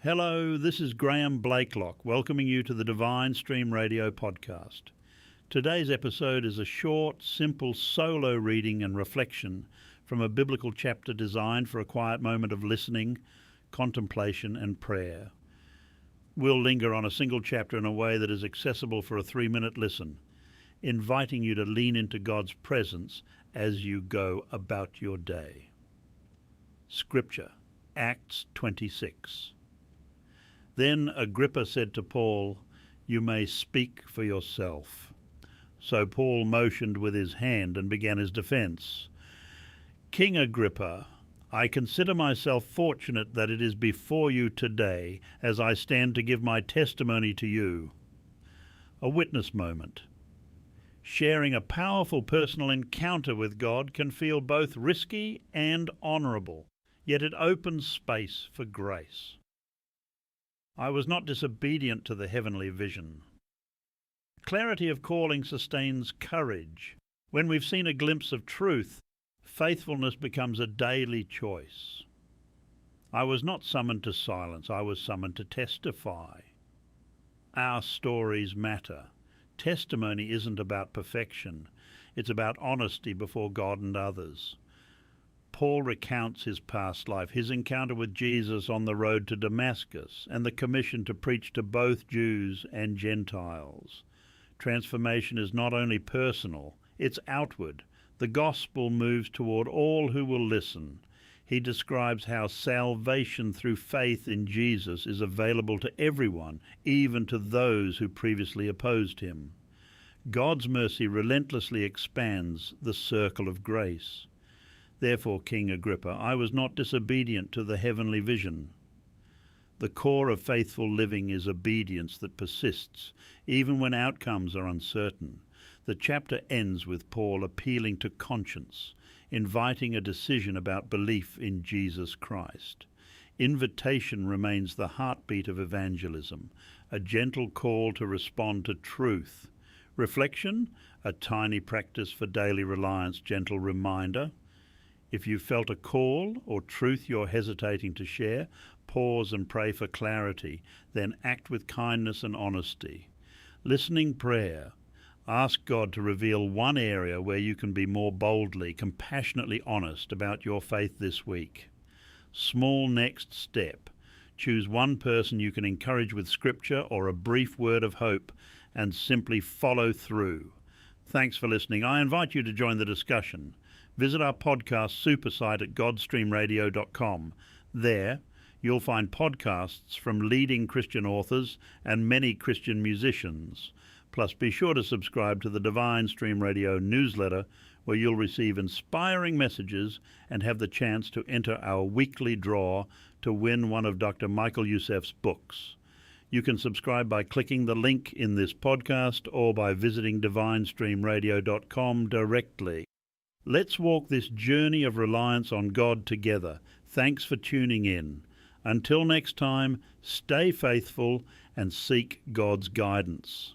Hello, this is Graham Blaiklock, welcoming you to the Divine Stream Radio podcast. Today's episode is a short, simple solo reading and reflection from a biblical chapter designed for a quiet moment of listening, contemplation and prayer. We'll linger on a single chapter in a way that is accessible for a 3-minute listen, inviting you to lean into God's presence as you go about your day. Scripture, Acts 26. Then Agrippa said to Paul, "You may speak for yourself." So Paul motioned with his hand and began his defense. "King Agrippa, I consider myself fortunate that it is before you today as I stand to give my testimony to you." A witness moment. Sharing a powerful personal encounter with God can feel both risky and honourable, yet it opens space for grace. I was not disobedient to the heavenly vision. Clarity of calling sustains courage. When we've seen a glimpse of truth, faithfulness becomes a daily choice. I was not summoned to silence, I was summoned to testify. Our stories matter. Testimony isn't about perfection, it's about honesty before God and others. Paul recounts his past life, his encounter with Jesus on the road to Damascus, and the commission to preach to both Jews and Gentiles. Transformation is not only personal, it's outward. The gospel moves toward all who will listen. He describes how salvation through faith in Jesus is available to everyone, even to those who previously opposed him. God's mercy relentlessly expands the circle of grace. Therefore, King Agrippa, I was not disobedient to the heavenly vision. The core of faithful living is obedience that persists, even when outcomes are uncertain. The chapter ends with Paul appealing to conscience, inviting a decision about belief in Jesus Christ. Invitation remains the heartbeat of evangelism, a gentle call to respond to truth. Reflection, a tiny practice for daily reliance, gentle reminder. If you felt a call or truth you're hesitating to share, pause and pray for clarity, then act with kindness and honesty. Listening prayer. Ask God to reveal one area where you can be more boldly, compassionately honest about your faith this week. Small next step. Choose one person you can encourage with scripture or a brief word of hope and simply follow through. Thanks for listening. I invite you to join the discussion. Visit our podcast super site at godstreamradio.com. There, you'll find podcasts from leading Christian authors and many Christian musicians. Plus, be sure to subscribe to the Divine Stream Radio newsletter, where you'll receive inspiring messages and have the chance to enter our weekly draw to win one of Dr. Michael Youssef's books. You can subscribe by clicking the link in this podcast or by visiting divinestreamradio.com directly. Let's walk this journey of reliance on God together. Thanks for tuning in. Until next time, stay faithful and seek God's guidance.